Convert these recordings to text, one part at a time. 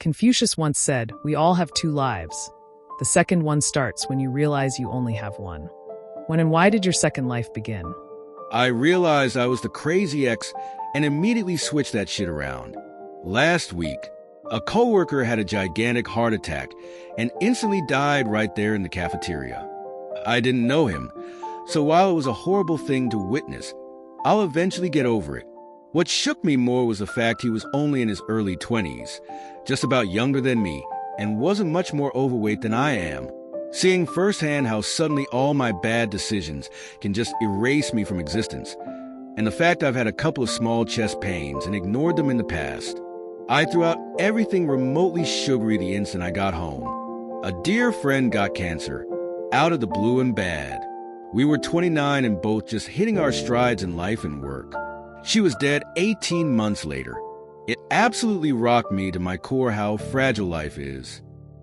Confucius once said, "We all have two lives. The second one starts when you realize you only have one." When and why did your second life begin? I realized I was the crazy ex and immediately switched that shit around. Last week, a coworker had a gigantic heart attack and instantly died right there in the cafeteria. I didn't know him, so while it was a horrible thing to witness, I'll eventually get over it. What shook me more was the fact he was only in his early 20s, just about younger than me, and wasn't much more overweight than I am. Seeing firsthand how suddenly all my bad decisions can just erase me from existence, and the fact I've had a couple of small chest pains and ignored them in the past. I threw out everything remotely sugary the instant I got home. A dear friend got cancer, out of the blue and bad. We were 29 and both just hitting our strides in life and work. She was dead 18 months later. It absolutely rocked me to my core how fragile life is.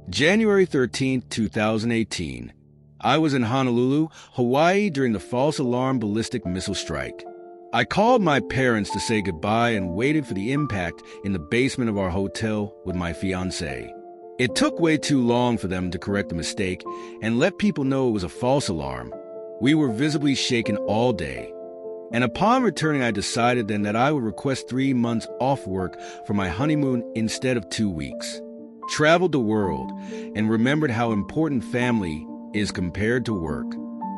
January 13th, 2018. I was in Honolulu, Hawaii during the false alarm ballistic missile strike. I called my parents to say goodbye and waited for the impact in the basement of our hotel with my fiancée. It took way too long for them to correct the mistake and let people know it was a false alarm. We were visibly shaken all day. And upon returning, I decided then that I would request 3 months off work for my honeymoon instead of 2 weeks. Traveled the world and remembered how important family is compared to work.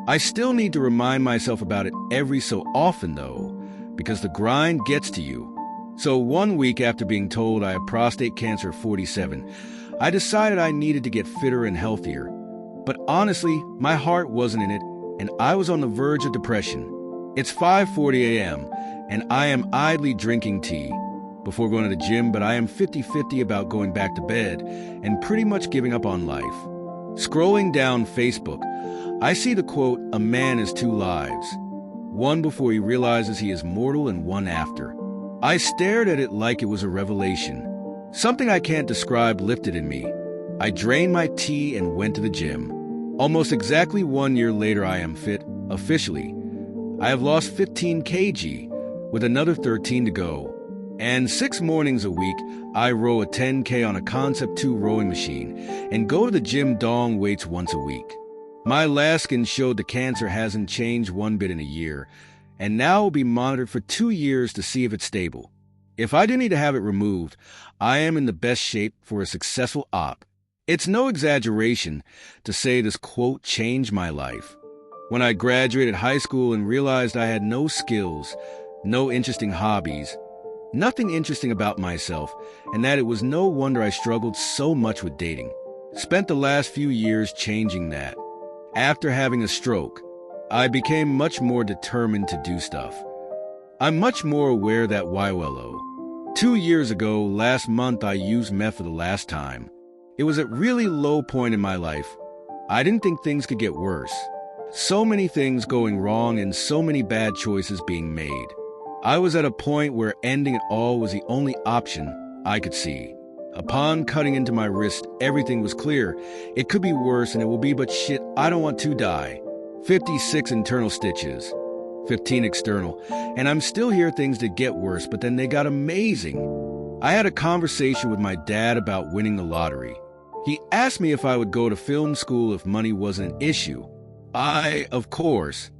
I still need to remind myself about it every so often, though, because the grind gets to you. So 1 week after being told I have prostate cancer at 47, I decided I needed to get fitter and healthier. But honestly, my heart wasn't in it, and I was on the verge of depression. It's 5:40 a.m., and I am idly drinking tea before going to the gym, but I am 50-50 about going back to bed and pretty much giving up on life. Scrolling down Facebook, I see the quote, "A man has two lives, one before he realizes he is mortal and one after." I stared at it like it was a revelation. Something I can't describe lifted in me. I drained my tea and went to the gym. Almost exactly 1 year later, I am fit, officially. I have lost 15 kg, with another 13 to go. And 6 mornings a week, I row a 10K on a Concept 2 rowing machine and go to the gym dong weights once a week. My last scan showed the cancer hasn't changed one bit in a year, and now will be monitored for 2 years to see if it's stable. If I do need to have it removed, I am in the best shape for a successful op. It's no exaggeration to say this quote changed my life. When I graduated high school and realized I had no skills, no interesting hobbies, nothing interesting about myself, and that it was no wonder I struggled so much with dating. Spent the last few years changing that. After having a stroke, I became much more determined to do stuff. I'm much more aware that YOLO. 2 years ago, last month, I used meth for the last time. It was a really low point in my life. I didn't think things could get worse. So many things going wrong and so many bad choices being made. I was at a point where ending it all was the only option I could see. Upon cutting into my wrist, everything was clear. It could be worse and it will be, but shit, I don't want to die. 56 internal stitches, 15 external, and I'm still here things did get worse, but then they got amazing. I had a conversation with my dad about winning the lottery. He asked me if I would go to film school if money wasn't an issue. I, of course,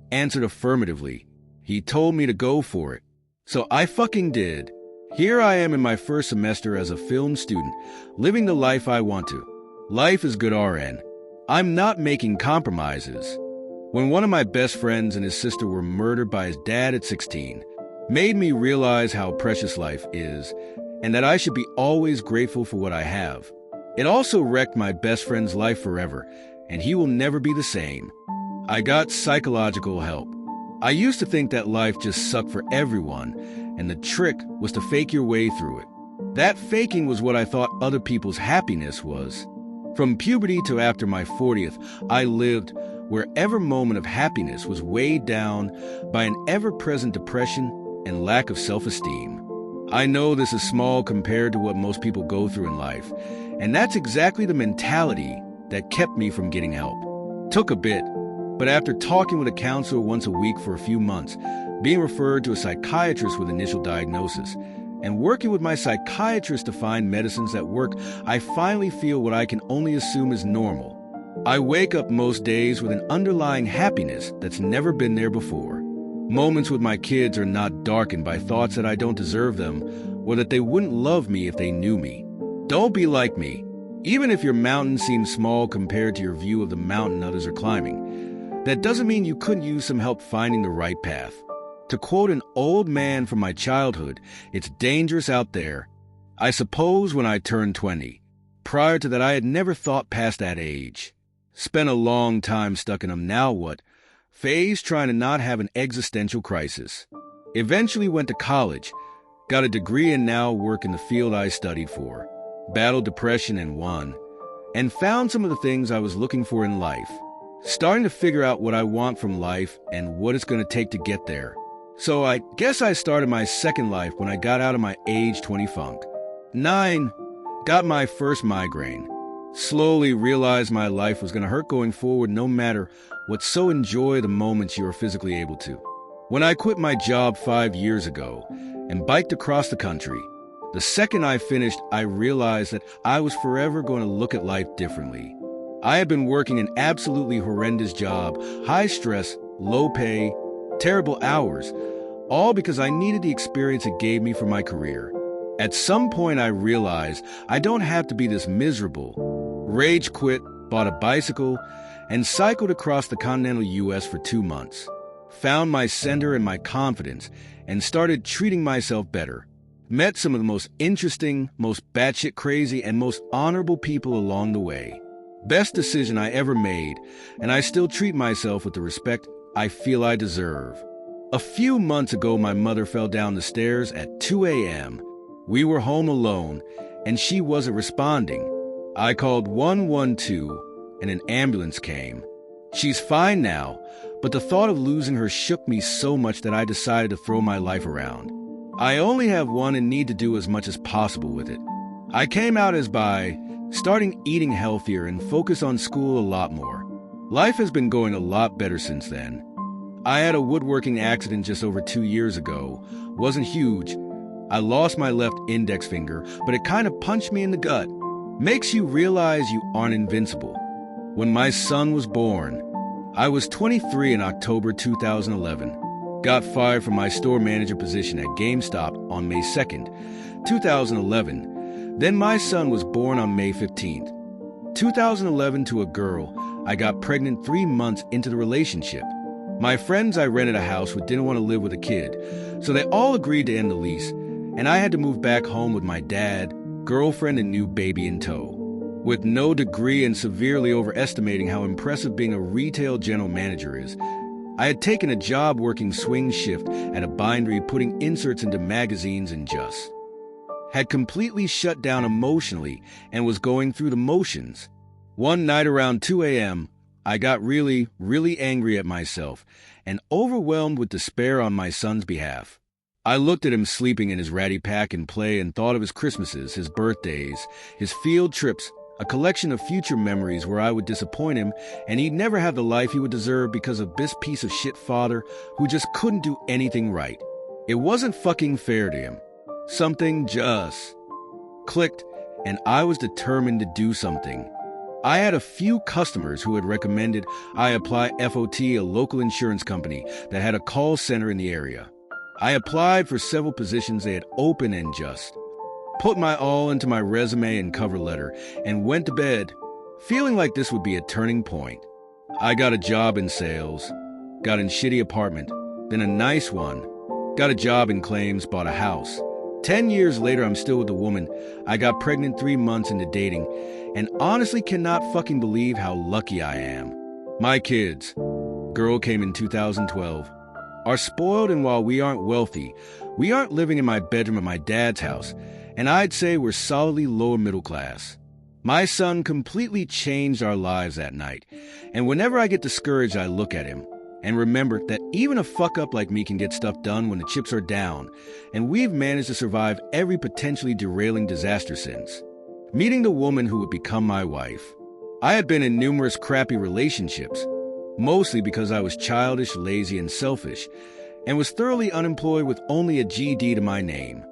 answered affirmatively. He told me to go for it. So I fucking did. Here I am in my first semester as a film student, living the life I want to. Life is good RN. I'm not making compromises. When one of my best friends and his sister were murdered by his dad at 16, made me realize how precious life is, and that I should be always grateful for what I have. It also wrecked my best friend's life forever, and he will never be the same. I got psychological help. I used to think that life just sucked for everyone, and the trick was to fake your way through it. That faking was what I thought other people's happiness was. From puberty to after my 40th, I lived wherever moment of happiness was weighed down by an ever-present depression and lack of self-esteem. I know this is small compared to what most people go through in life, and that's exactly the mentality that kept me from getting help. Took a bit, but after talking with a counselor once a week for a few months, being referred to a psychiatrist with initial diagnosis, and working with my psychiatrist to find medicines that work, I finally feel what I can only assume is normal. I wake up most days with an underlying happiness that's never been there before. Moments with my kids are not darkened by thoughts that I don't deserve them, or that they wouldn't love me if they knew me. Don't be like me. Even if your mountain seems small compared to your view of the mountain others are climbing, that doesn't mean you couldn't use some help finding the right path. To quote an old man from my childhood, it's dangerous out there. I suppose when I turned 20. Prior to that, I had never thought past that age. Spent a long time stuck in a now what phase trying to not have an existential crisis. Eventually went to college, got a degree and now work in the field I studied for. Battled depression and won. And found some of the things I was looking for in life. Starting to figure out what I want from life and what it's going to take to get there. So I guess I started my second life when I got out of my age 20 funk. 9. Got my first migraine. Slowly realized my life was going to hurt going forward no matter what, so enjoy the moments you are physically able to. When I quit my job 5 years ago and biked across the country, the second I finished, I realized that I was forever going to look at life differently. I had been working an absolutely horrendous job, high stress, low pay, terrible hours, all because I needed the experience it gave me for my career. At some point I realized I don't have to be this miserable. Rage quit, bought a bicycle, and cycled across the continental U.S. for 2 months. Found my center and my confidence, and started treating myself better. Met some of the most interesting, most batshit crazy, and most honorable people along the way. Best decision I ever made, and I still treat myself with the respect I feel I deserve. A few months ago, my mother fell down the stairs at 2 a.m. We were home alone, and she wasn't responding. I called 112, and an ambulance came. She's fine now, but the thought of losing her shook me so much that I decided to throw my life around. I only have one and need to do as much as possible with it. I came out as bi, starting eating healthier and focus on school a lot more. Life has been going a lot better since then. I had a woodworking accident just over 2 years ago. Wasn't huge. I lost my left index finger, but it kind of punched me in the gut. Makes you realize you aren't invincible. When my son was born, I was 23 in October 2011. Got fired from my store manager position at GameStop on May 2nd, 2011. Then my son was born on May 15th. 2011 to a girl. I got pregnant 3 months into the relationship. My friends I rented a house with didn't want to live with a kid, so they all agreed to end the lease, and I had to move back home with my dad, girlfriend, and new baby in tow. With no degree and severely overestimating how impressive being a retail general manager is, I had taken a job working swing shift at a bindery putting inserts into magazines and just had completely shut down emotionally and was going through the motions. One night around 2 a.m., I got really, really angry at myself and overwhelmed with despair on my son's behalf. I looked at him sleeping in his ratty pack and play and thought of his Christmases, his birthdays, his field trips, a collection of future memories where I would disappoint him and he'd never have the life he would deserve because of this piece of shit father who just couldn't do anything right. It wasn't fucking fair to him. Something just clicked, and I was determined to do something. I had a few customers who had recommended I apply FOT, a local insurance company that had a call center in the area. I applied for several positions they had open and just put my all into my resume and cover letter and went to bed, feeling like this would be a turning point. I got a job in sales, got in shitty apartment, then a nice one, got a job in claims, bought a house. 10 years later, I'm still with a woman. I got pregnant 3 months into dating, and honestly cannot fucking believe how lucky I am. My kids, girl came in 2012, are spoiled, and while we aren't wealthy, we aren't living in my bedroom at my dad's house, and I'd say we're solidly lower middle class. My son completely changed our lives that night, and whenever I get discouraged, I look at him and remember that even a fuck-up like me can get stuff done when the chips are down, and we've managed to survive every potentially derailing disaster since. Meeting the woman who would become my wife. I had been in numerous crappy relationships, mostly because I was childish, lazy, and selfish, and was thoroughly unemployed with only a GED to my name.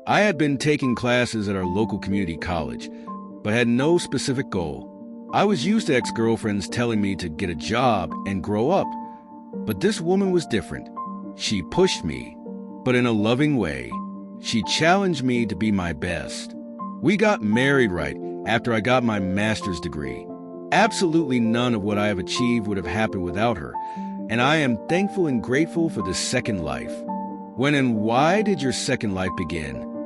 I had been taking classes at our local community college, but had no specific goal. I was used to ex-girlfriends telling me to get a job and grow up, but this woman was different. She pushed me, but in a loving way. She challenged me to be my best. We got married right after I got my master's degree. Absolutely none of what I have achieved would have happened without her, and I am thankful and grateful for this second life. When and why did your second life begin?